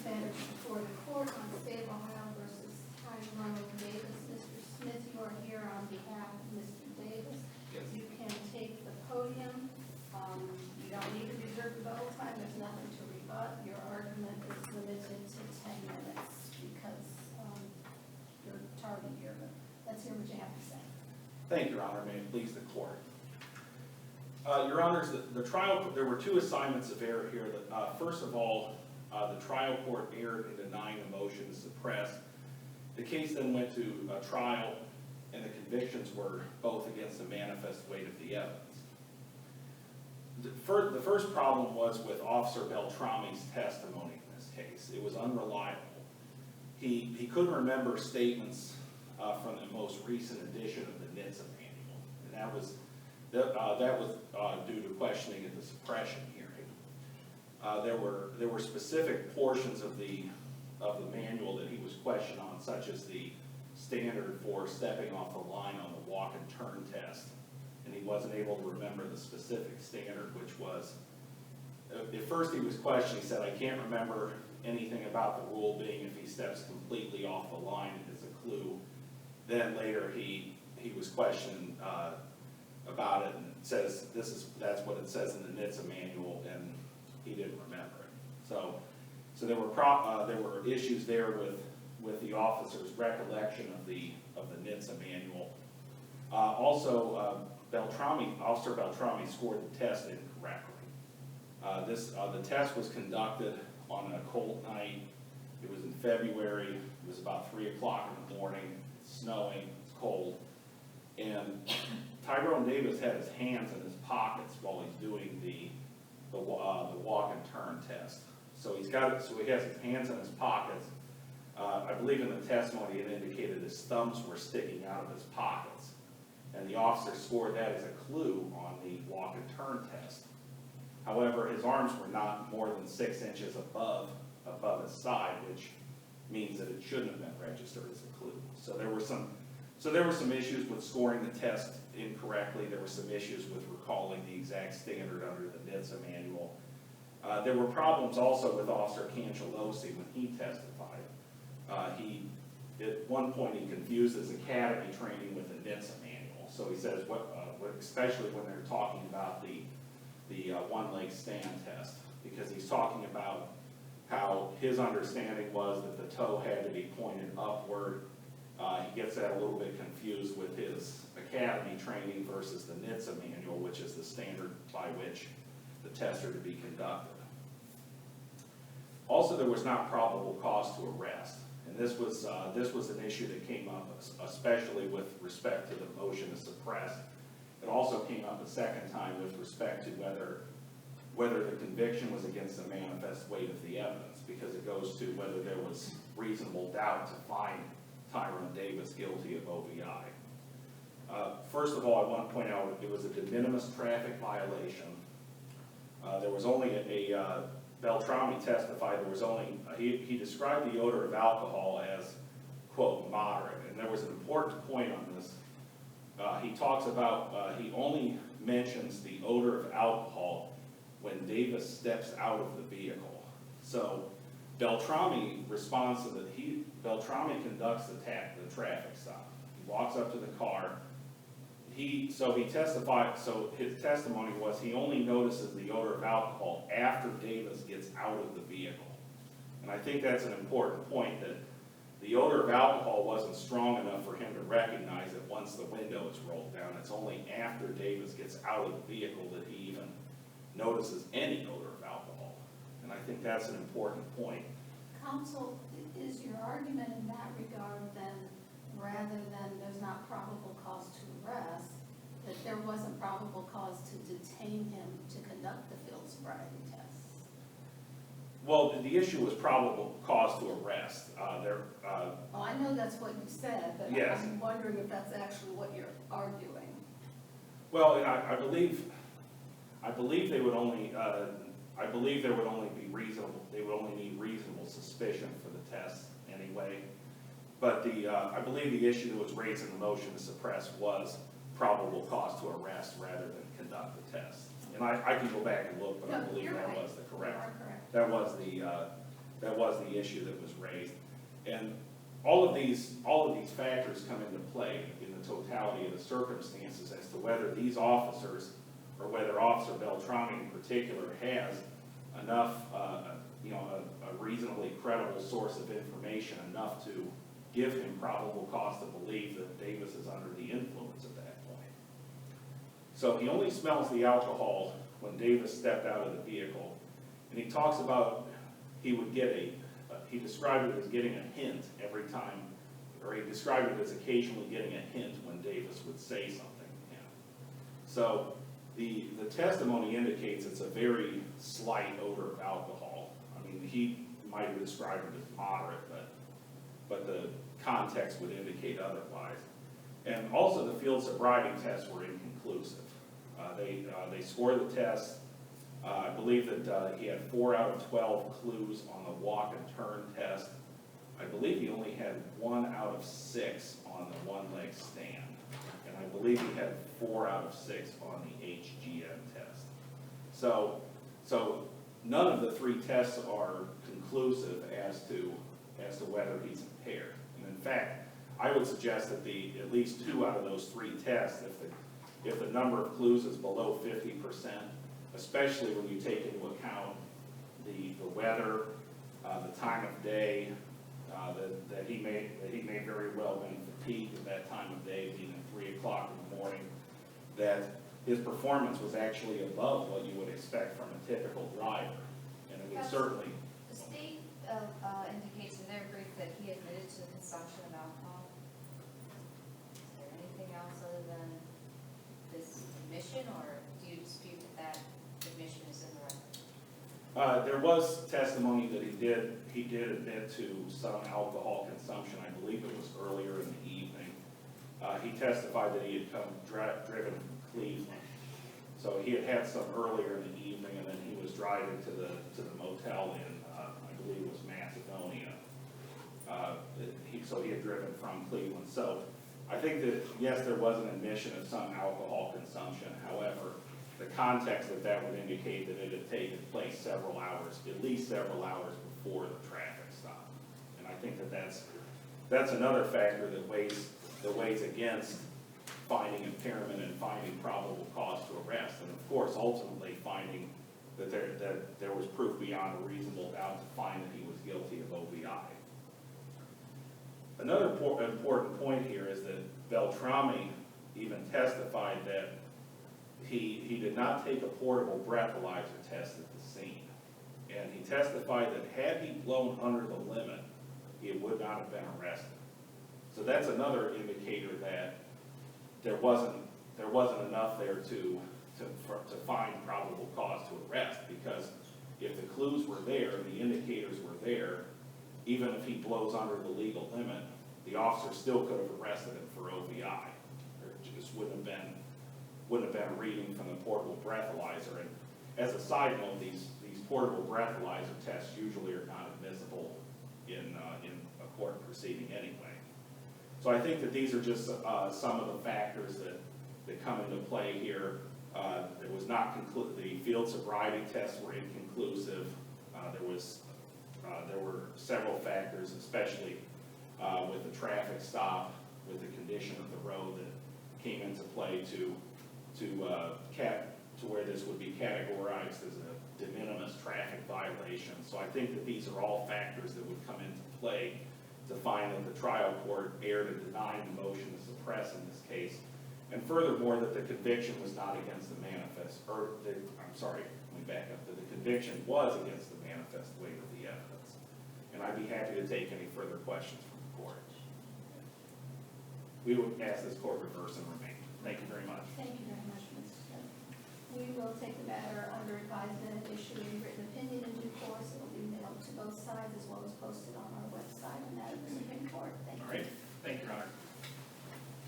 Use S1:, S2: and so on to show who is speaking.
S1: matter before the court on the state of Ohio versus Tyrone Davis. Mr. Smith, you are here on behalf of Mr. Davis.
S2: Yes.
S1: You can take the podium. You don't need to reserve rebuttal time. There's nothing to rebut. Your argument is limited to 10 minutes because you're tardy here. But let's hear what you have to say.
S2: Thank you, Your Honor. May it please the court. Your Honors, the trial, there were two assignments of error here. First of all, the trial court erred in denying the motion to suppress. The case then went to a trial, and the convictions were both against the manifest weight of the evidence. The first problem was with Officer Beltrami's testimony in this case. It was unreliable. He couldn't remember statements from the most recent edition of the NHTSA manual, and that was due to questioning at the suppression hearing. There were specific portions of the manual that he was questioned on, such as the standard for stepping off the line on the walk and turn test, and he wasn't able to remember the specific standard, which was, at first he was questioned, he said, I can't remember anything about the rule being if he steps completely off the line as a clue. Then later he was questioned about it, and it says that's what it says in the NHTSA manual, and he didn't remember it. So there were issues there with the officer's recollection of the NHTSA manual. Also, Officer Beltrami scored the test incorrectly. The test was conducted on a cold night. It was in February. It was about 3 o'clock in the morning. It's snowing. It's cold, and Tyrone Davis had his hands in his pockets while he's doing the walk and turn test. So he has his hands in his pockets. I believe in the testimony it indicated his thumbs were sticking out of his pockets, and the officer scored that as a clue on the walk and turn test. However, his arms were not more than 6 inches above his side, which means that it shouldn't have been registered as a clue. So there were some issues with scoring the test incorrectly. There were some issues with recalling the exact standard under the NHTSA manual. There were problems also with Officer Cancellosi when he testified. At one point he confused his academy training with the NHTSA manual. So he says, especially when they're talking about the one-leg stand test, because he's talking about how his understanding was that the toe had to be pointed upward. He gets that a little bit confused with his academy training versus the NHTSA manual, which is the standard by which the tests are to be conducted. Also, there was not probable cause to arrest, and this was an issue that came up especially with respect to the motion to suppress. It also came up a second time with respect to whether the conviction was against the manifest weight of the evidence, because it goes to whether there was reasonable doubt to find Tyrone Davis guilty of OVI. First of all, I want to point out it was a de minimis traffic violation. There was only Beltrami testified, he described the odor of alcohol as, quote, moderate, and there was an important point on this. He talks about, he only mentions the odor of alcohol when Davis steps out of the vehicle. So Beltrami responds to that. Beltrami conducts the traffic stop. He walks up to the car. So his testimony was he only notices the odor of alcohol after Davis gets out of the vehicle. And I think that's an important point, that the odor of alcohol wasn't strong enough for him to recognize it once the window is rolled down. It's only after Davis gets out of the vehicle that he even notices any odor of alcohol. And I think that's an important point.
S1: Counsel, is your argument in that regard then, rather than there's not probable cause to arrest, that there wasn't probable cause to detain him to conduct the field sobriety tests?
S2: Well, the issue was probable cause to arrest.
S1: Oh, I know that's what you said, but
S2: yes.
S1: I'm wondering if that's actually what you're arguing.
S2: Well, and I believe they would only, there would only be reasonable. They would only need reasonable suspicion for the test anyway. But I believe the issue that was raised in the motion to suppress was probable cause to arrest rather than conduct the test. And I can go back and look, but I believe that was the correct. That was the issue that was raised. And all of these factors come into play in the totality of the circumstances as to whether these officers, or whether Officer Beltrami in particular, has enough, a reasonably credible source of information enough to give him probable cause to believe that Davis is under the influence at that point. So he only smells the alcohol when Davis stepped out of the vehicle, and he talks about he would get he described it as getting a hint every time, or he described it as occasionally getting a hint when Davis would say something to him. So the testimony indicates it's a very slight odor of alcohol. I mean, he might have described it as moderate, but the context would indicate otherwise. And also the field sobriety tests were inconclusive. They scored the test. I believe that he had 4 out of 12 clues on the walk and turn test. I believe he only had 1 out of 6 on the one-leg stand. And I believe he had 4 out of 6 on the HGM test. So none of the 3 tests are conclusive as to whether he's impaired. And in fact, I would suggest that at least 2 out of those 3 tests, if the number of clues is below 50%, especially when you take into account the weather, the time of day, that he may very well have been fatigued at that time of day, being at 3 o'clock in the morning, that his performance was actually above what you would expect from a typical driver. And it would certainly...
S3: The state indicates in their brief that he admitted to the consumption of alcohol. Is there anything else other than this admission, or do you dispute that admission is in the record?
S2: There was testimony that he did admit to some alcohol consumption. I believe it was earlier in the evening. He testified that he had driven from Cleveland. So he had had some earlier in the evening, and then he was driving to the motel in, I believe it was Macedonia. So he had driven from Cleveland. So I think that, yes, there was an admission of some alcohol consumption. However, the context of that would indicate that it had taken place several hours, at least several hours before the traffic stop. And I think that that's another factor that weighs against finding impairment and finding probable cause to arrest. And of course, ultimately finding that there was proof beyond a reasonable doubt to find that he was guilty of OVI. Another important point here is that Beltrami even testified that he did not take a portable breathalyzer test at the scene. And he testified that had he blown under the limit, he would not have been arrested. So that's another indicator that there wasn't enough there to find probable cause to arrest, because if the clues were there and the indicators were there, even if he blows under the legal limit, the officer still could have arrested him for OVI. There just wouldn't have been a reading from the portable breathalyzer. And as a side note, these portable breathalyzer tests usually are not admissible in a court proceeding anyway. So I think that these are just some of the factors that come into play here. It was not the field sobriety tests were inconclusive. There were several factors, especially with the traffic stop, with the condition of the road, that came into play to where this would be categorized as a de minimis traffic violation. So I think that these are all factors that would come into play to find that the trial court erred in denying the motion to suppress in this case. And furthermore, that the conviction was not against the manifest, let me back up, that the conviction was against the manifest weight of the evidence. And I'd be happy to take any further questions from the court. We would ask this court reverse and remain. Thank you very much.
S1: Thank you very much, Mr. Smith. We will take the matter under advisement.